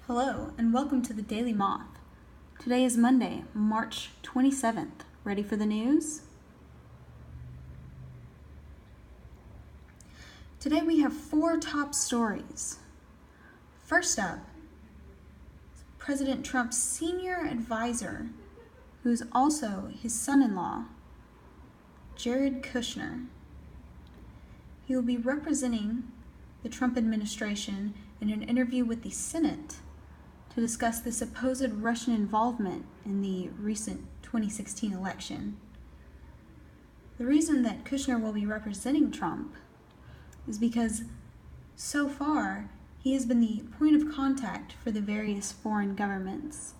Hello, and welcome to the Daily Moth. Today is Monday, March 27th. Ready for the news? Today we have 4 top stories. First up, President Trump's senior advisor, who's also his son-in-law, Jared Kushner. He will be representing the Trump administration in an interview with the Senate to discuss the supposed Russian involvement in the recent 2016 election. The reason that Kushner will be representing Trump is because so far he has been the point of contact for the various foreign governments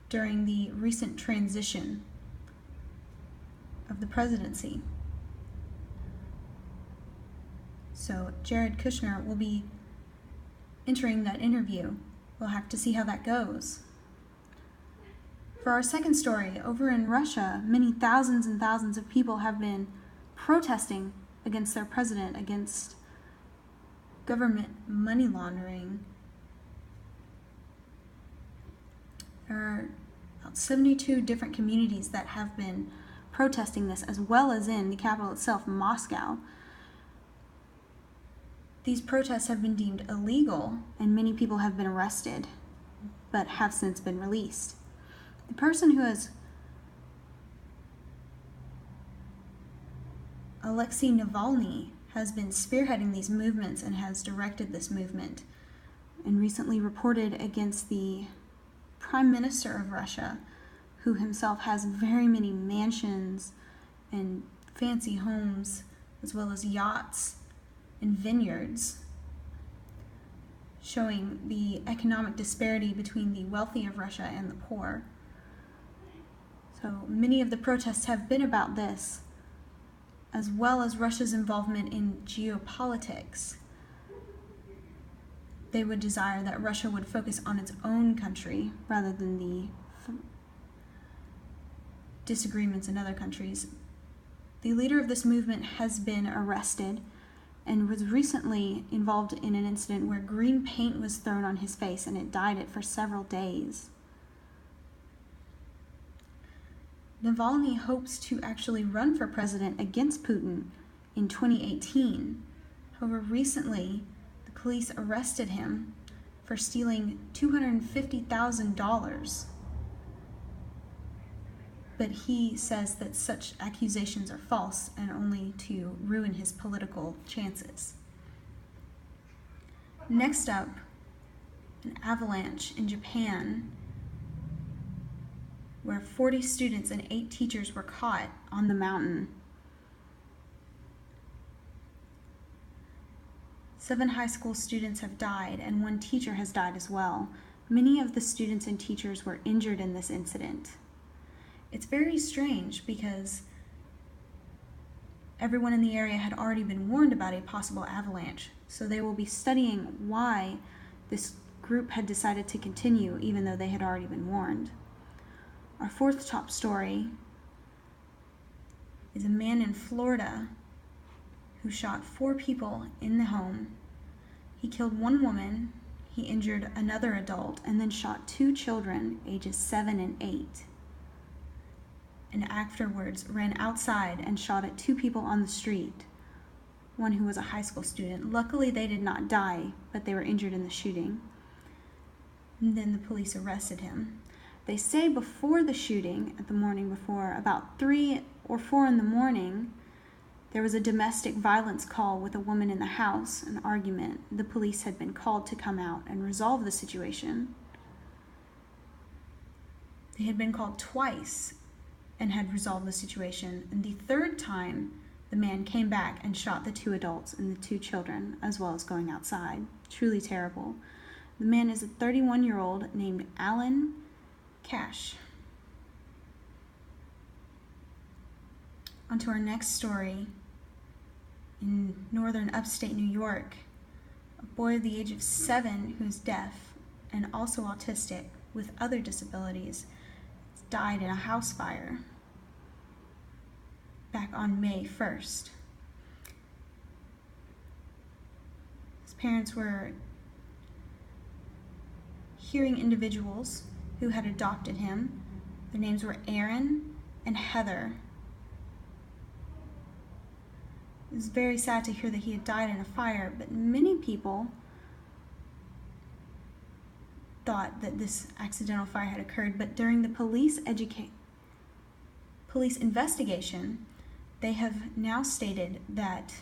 during the recent transition of the presidency. So Jared Kushner will be entering that interview. We'll have to see how that goes. For our second story, over in Russia, many thousands and thousands of people have been protesting against their president, against government money laundering. There are about 72 different communities that have been protesting this, as well as in the capital itself, Moscow. These protests have been deemed illegal, and many people have been arrested, but have since been released. The person who has Alexei Navalny has been spearheading these movements and has directed this movement, and recently reported against the Prime Minister of Russia, who himself has very many mansions and fancy homes, as well as yachts and vineyards, showing the economic disparity between the wealthy of Russia and the poor. So many of the protests have been about this, as well as Russia's involvement in geopolitics. They would desire that Russia would focus on its own country rather than the disagreements in other countries. The leader of this movement has been arrested and was recently involved in an incident where green paint was thrown on his face and it dyed it for several days. Navalny hopes to actually run for president against Putin in 2018. However, recently, the police arrested him for stealing $250,000. But he says that such accusations are false and only to ruin his political chances. Next up, an avalanche in Japan, where 40 students and 8 teachers were caught on the mountain. 7 high school students have died, and 1 teacher has died as well. Many of the students and teachers were injured in this incident. It's very strange because everyone in the area had already been warned about a possible avalanche, so they will be studying why this group had decided to continue even though they had already been warned. Our fourth top story is a man in Florida who shot 4 people in the home. He killed 1 woman, he injured another adult, and then shot 2 children, ages 7 and 8. And afterwards ran outside and shot at 2 people on the street, one who was a high school student. Luckily, they did not die, but they were injured in the shooting. And then the police arrested him. They say before the shooting, at the morning before, about 3 or 4 in the morning, there was a domestic violence call with a woman in the house, an argument. The police had been called to come out and resolve the situation. They had been called twice and had resolved the situation. And the 3rd time, the man came back and shot the 2 adults and the 2 children, as well as going outside. Truly terrible. The man is a 31-year-old named Alan Cash. On to our next story. In northern upstate New York, a boy of the age of 7 who's deaf and also autistic with other disabilities died in a house fire back on May 1st. His parents were hearing individuals who had adopted him. Their names were Aaron and Heather. It was very sad to hear that he had died in a fire, but many people thought that this accidental fire had occurred. But during the police investigation, they have now stated that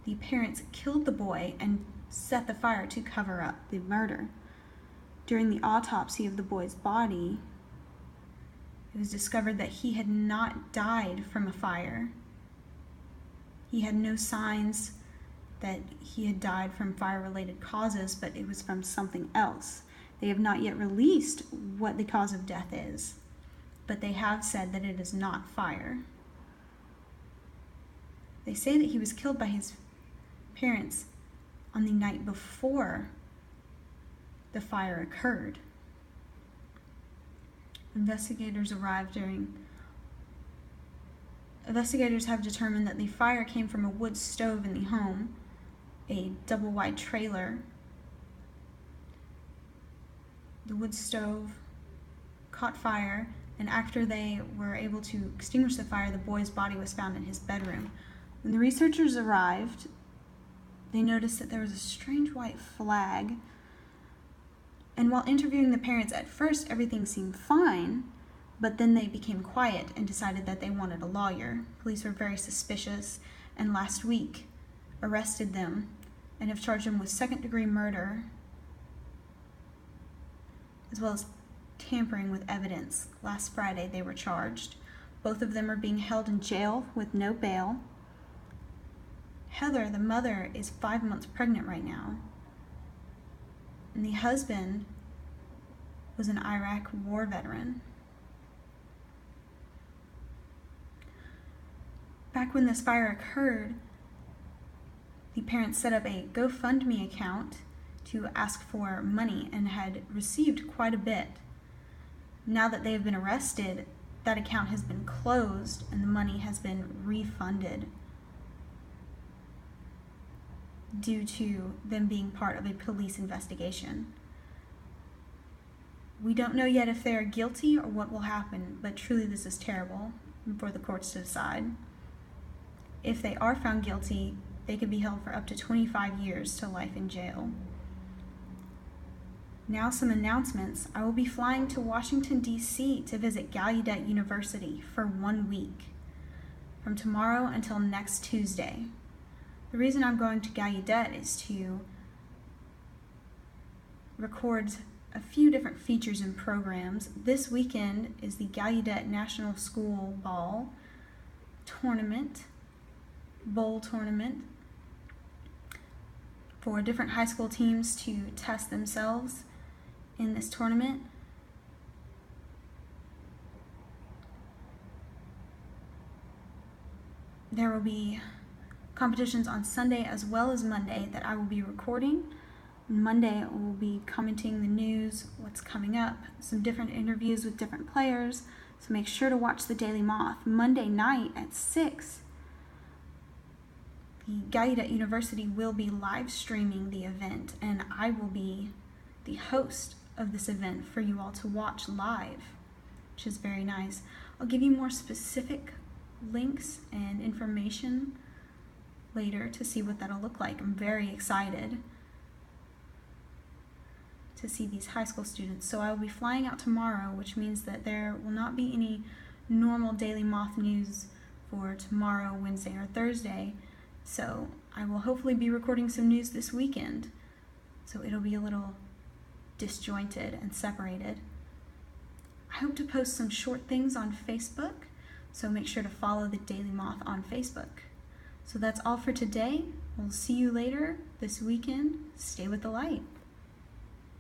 the parents killed the boy and set the fire to cover up the murder. During the autopsy of the boy's body, it was discovered that he had not died from a fire. He had no signs that he had died from fire-related causes, but it was from something else. They have not yet released what the cause of death is, but they have said that it is not fire. They say that he was killed by his parents on the night before the fire occurred. Investigators have determined that the fire came from a wood stove in the home, a double-wide trailer. The wood stove caught fire, and after they were able to extinguish the fire, the boy's body was found in his bedroom. When the researchers arrived, they noticed that there was a strange white flag. And while interviewing the parents, at first everything seemed fine, but then they became quiet and decided that they wanted a lawyer. Police were very suspicious, and last week arrested them and have charged them with second-degree murder, as well as tampering with evidence. Last Friday they were charged. Both of them are being held in jail with no bail. Heather, the mother, is 5 months pregnant right now. And the husband was an Iraq war veteran. Back when this fire occurred, the parents set up a GoFundMe account to ask for money and had received quite a bit. Now that they have been arrested, that account has been closed and the money has been refunded due to them being part of a police investigation. We don't know yet if they are guilty or what will happen, but truly this is terrible for the courts to decide. If they are found guilty, they could be held for up to 25 years to life in jail. Now some announcements. I will be flying to Washington, D.C. to visit Gallaudet University for 1 week, from tomorrow until next Tuesday. The reason I'm going to Gallaudet is to record a few different features and programs. This weekend is the Gallaudet National School Bowl tournament for different high school teams to test themselves in this tournament. There will be competitions on Sunday as well as Monday that I will be recording. Monday I will be commenting the news, what's coming up, some different interviews with different players, so make sure to watch the Daily Moth. Monday night at 6, the Gallaudet University will be live streaming the event, and I will be the host of this event for you all to watch live, which is very nice. I'll give you more specific links and information later to see what that'll look like. I'm very excited to see these high school students. So I will be flying out tomorrow, which means that there will not be any normal Daily Moth news for tomorrow, Wednesday, or Thursday. So I will hopefully be recording some news this weekend. So it'll be a little disjointed and separated. I hope to post some short things on Facebook, so make sure to follow the Daily Moth on Facebook. So that's all for today. We'll see you later this weekend. Stay with the light.